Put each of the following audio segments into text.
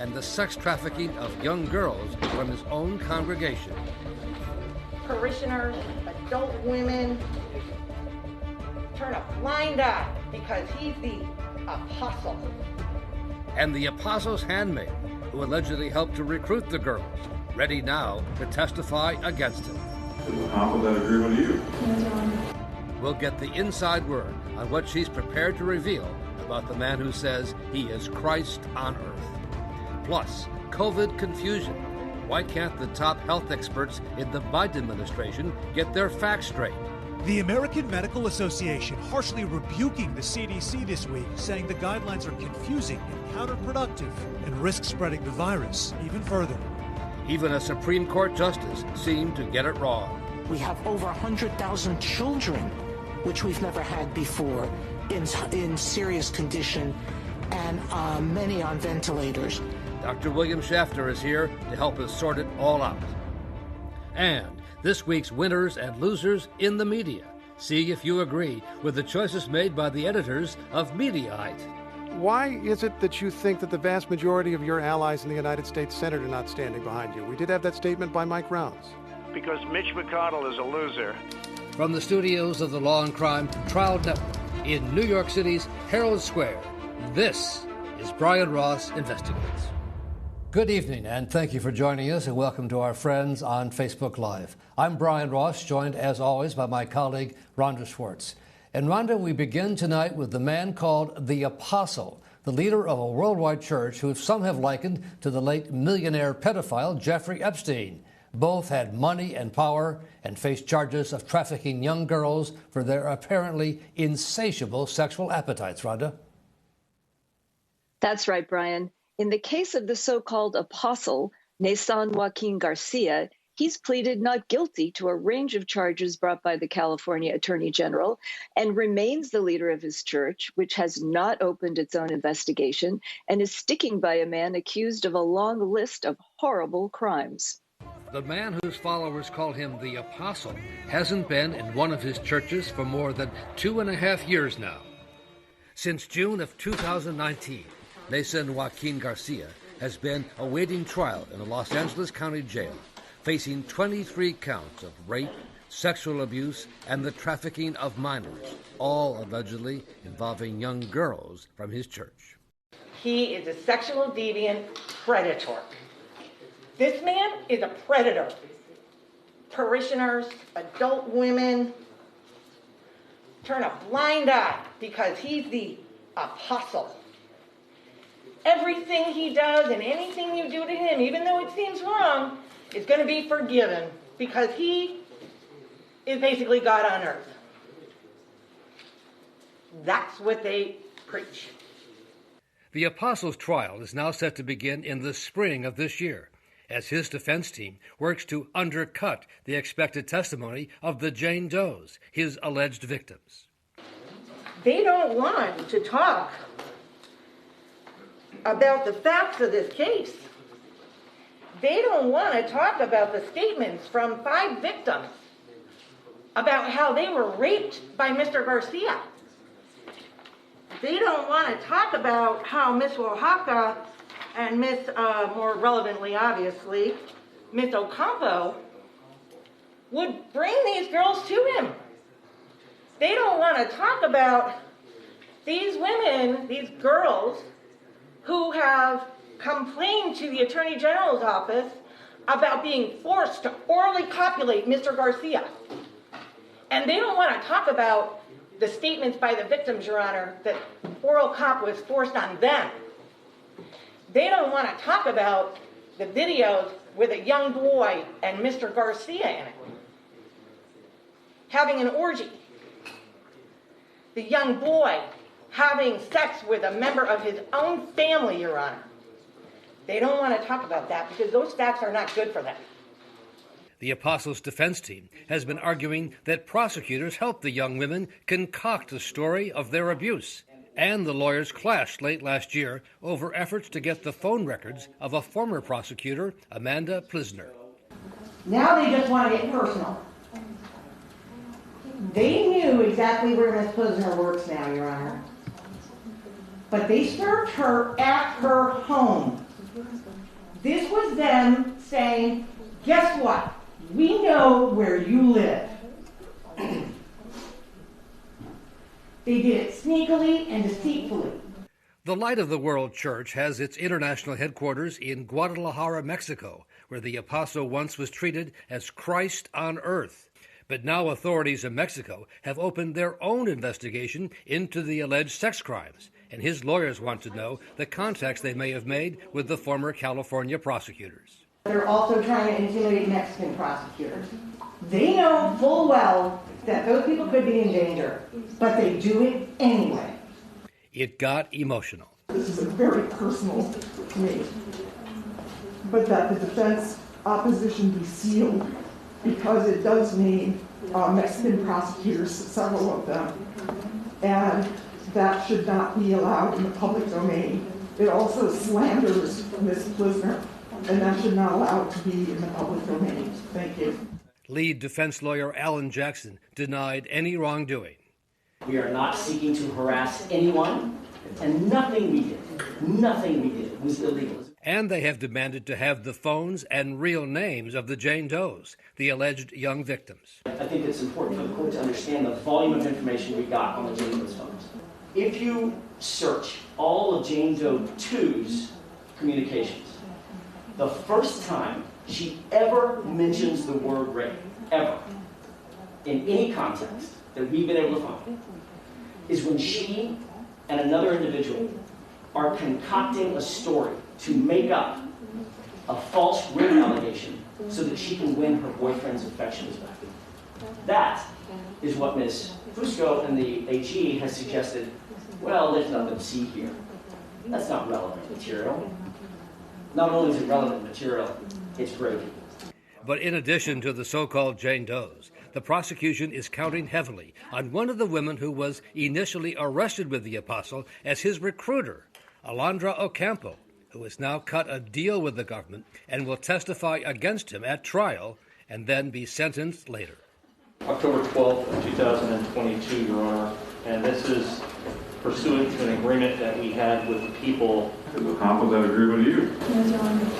and the sex trafficking of young girls from his own congregation. Parishioners, adult women, turn a blind eye because he's the apostle. And the apostle's handmaid, who allegedly helped to recruit the girls, ready now to testify against him. How would that agree with you? We'll get the inside word on what she's prepared to reveal about the man who says he is Christ on earth. Plus, COVID confusion. Why can't the top health experts in the Biden administration get their facts straight? The American Medical Association harshly rebuking the CDC this week, saying the guidelines are confusing and counterproductive and risk spreading the virus even further. Even a Supreme Court justice seemed to get it wrong. We have over 100,000 children, which we've never had before, in serious condition, and many on ventilators. Dr. William Shafter is here to help us sort it all out. And this week's winners and losers in the media. See if you agree with the choices made by the editors of Mediaite. Why is it that you think that the vast majority of your allies in the United States Senate are not standing behind you? We did have that statement by Mike Rounds. Because Mitch McConnell is a loser. From the studios of the Law and Crime Trial Network in New York City's Herald Square, this is Brian Ross Investigates. Good evening, and thank you for joining us, and welcome to our friends on Facebook Live. I'm Brian Ross, joined as always by my colleague Rhonda Schwartz. And Rhonda, we begin tonight with the man called the Apostle, the leader of a worldwide church who some have likened to the late millionaire pedophile Jeffrey Epstein. Both had money and power and faced charges of trafficking young girls for their apparently insatiable sexual appetites. Rhonda? That's right, Brian. In the case of the so-called apostle, Nason Joaquin Garcia, he's pleaded not guilty to a range of charges brought by the California Attorney General and remains the leader of his church, which has not opened its own investigation and is sticking by a man accused of a long list of horrible crimes. The man whose followers call him the Apostle hasn't been in one of his churches for more than 2.5 years now. Since June of 2019, Nason Joaquin Garcia has been awaiting trial in a Los Angeles County jail, facing 23 counts of rape, sexual abuse, and the trafficking of minors, all allegedly involving young girls from his church. He is a sexual deviant predator. This man is a predator. Parishioners, adult women, turn a blind eye because he's the apostle. Everything he does and anything you do to him, even though it seems wrong, is going to be forgiven because he is basically God on earth. That's what they preach. The Apostle's trial is now set to begin in the spring of this year, as his defense team works to undercut the expected testimony of the Jane Does, his alleged victims. They don't want to talk about the facts of this case. They don't want to talk about the statements from 5 victims about how they were raped by Mr. Garcia. They don't want to talk about how Miss Oaxaca and Miss, more relevantly, obviously, Miss Ocampo would bring these girls to him. They don't want to talk about these women, these girls, who have complained to the Attorney General's office about being forced to orally copulate Mr. Garcia. And they don't want to talk about the statements by the victims, Your Honor, that oral cop was forced on them. They don't want to talk about the videos with a young boy and Mr. Garcia in it, having an orgy. The young boy having sex with a member of his own family, Your Honor. They don't want to talk about that because those facts are not good for them. The Apostles' defense team has been arguing that prosecutors helped the young women concoct a story of their abuse, and the lawyers clashed late last year over efforts to get the phone records of a former prosecutor, Amanda Plisner. Now they just want to get personal. They knew exactly where Ms. Plisner works now, Your Honor. But they served her at her home. This was them saying, guess what? We know where you live. They did it sneakily and deceitfully. The Light of the World Church has its international headquarters in Guadalajara, Mexico, where the apostle once was treated as Christ on earth. But now authorities in Mexico have opened their own investigation into the alleged sex crimes, and his lawyers want to know the contacts they may have made with the former California prosecutors. They're also trying to intimidate Mexican prosecutors. They know full well that those people could be in danger, but they do it anyway. It got emotional. This is very personal to me, but that the defense opposition be sealed, because it does mean Mexican prosecutors, several of them, and that should not be allowed in the public domain. It also slanders Ms. Plisner, and that should not allow it to be in the public domain. Thank you. Lead defense lawyer Alan Jackson denied any wrongdoing. We are not seeking to harass anyone, and nothing we did was illegal. And they have demanded to have the phones and real names of the Jane Does, the alleged young victims. I think it's important for the court to understand the volume of information we got on the Jane Doe's phones. If you search all of Jane Doe 2's communications, the first time she ever mentions the word rape, ever, in any context that we've been able to find, is when she and another individual are concocting a story to make up a false rape allegation so that she can win her boyfriend's affections back. That is what Ms. Fusco and the AG has suggested. Well, there's nothing to see here. That's not relevant material. Not only is it relevant material, it's gravy. But in addition to the so-called Jane Does, the prosecution is counting heavily on one of the women who was initially arrested with the apostle as his recruiter, Alondra Ocampo, who has now cut a deal with the government and will testify against him at trial and then be sentenced later. October 12th of 2022, Your Honor, and this is pursuant to an agreement that we had with the people. Does Ocampo that agree with you? Yes, Your Honor.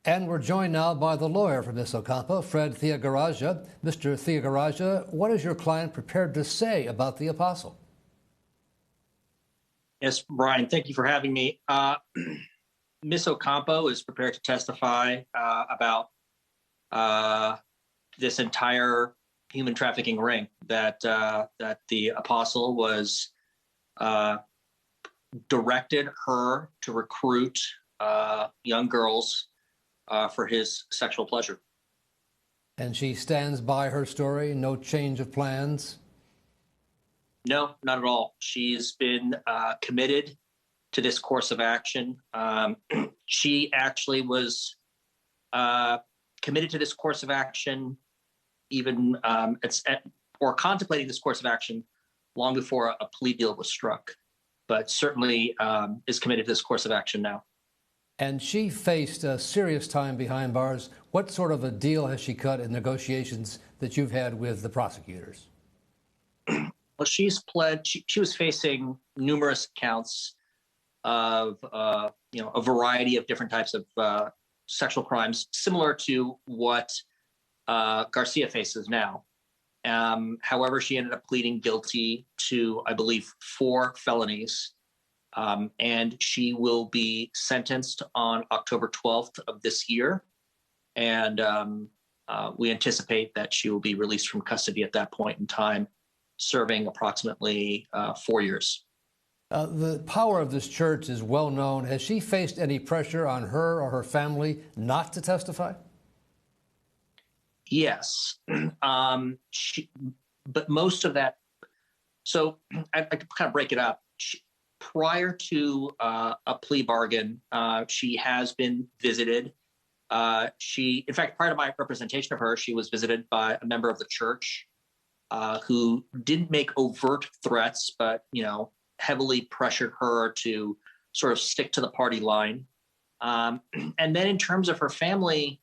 And we're joined now by the lawyer for Ms. Ocampo, Fred Thiagaraja. Mr. Thiagaraja, what is your client prepared to say about the apostle? Yes, Brian, thank you for having me. Ms. Ocampo is prepared to testify about this entire human trafficking ring that the apostle was directed her to recruit young girls for his sexual pleasure. And she stands by her story, no change of plans? No, not at all. She's been committed to this course of action. She actually was committed to this course of action, even or contemplating this course of action long before a plea deal was struck, but certainly is committed to this course of action now. And she faced a serious time behind bars. What sort of a deal has she cut in negotiations that you've had with the prosecutors? Well, she's pled. She was facing numerous counts of a variety of different types of sexual crimes, similar to what Garcia faces now. However, she ended up pleading guilty to, I believe, 4 felonies. And she will be sentenced on October 12th of this year. And we anticipate that she will be released from custody at that point in time, serving approximately 4 years. The power of this church is well known. Has she faced any pressure on her or her family not to testify? Yes. But most of that, so I could kind of break it up. Prior to a plea bargain, she has been visited. In fact, prior to my representation of her, she was visited by a member of the church who didn't make overt threats, but, heavily pressured her to sort of stick to the party line. And then in terms of her family,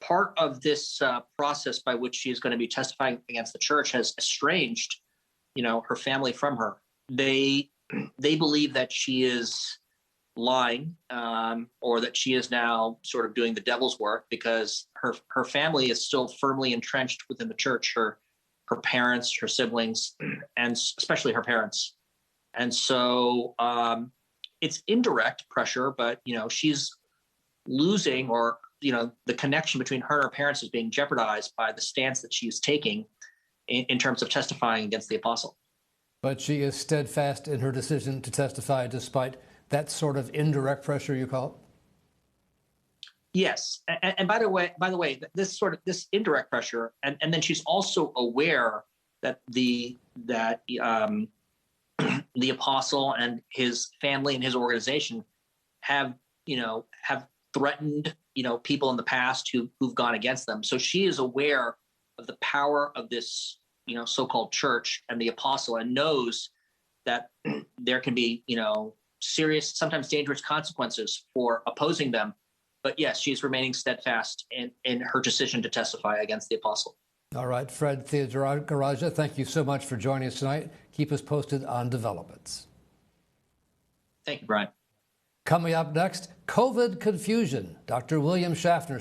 part of this process by which she is going to be testifying against the church has estranged, her family from her. They believe that she is lying, or that she is now sort of doing the devil's work, because her family is still firmly entrenched within the church. Her parents, her siblings, and especially her parents. And so it's indirect pressure, but she's losing, or the connection between her and her parents is being jeopardized by the stance that she's taking in terms of testifying against the apostle. But she is steadfast in her decision to testify despite that sort of indirect pressure, you call it? Yes. And by the way, this indirect pressure, and then she's also aware that the apostle and his family and his organization have threatened, people in the past who've gone against them. So she is aware of the power of this, so-called church and the apostle, and knows that there can be, serious, sometimes dangerous consequences for opposing them. But yes, she's remaining steadfast in her decision to testify against the apostle. All right, Fred Theodoragaraja, thank you so much for joining us tonight. Keep us posted on developments. Thank you, Brian. Coming up next, COVID confusion. Dr. William Schaffner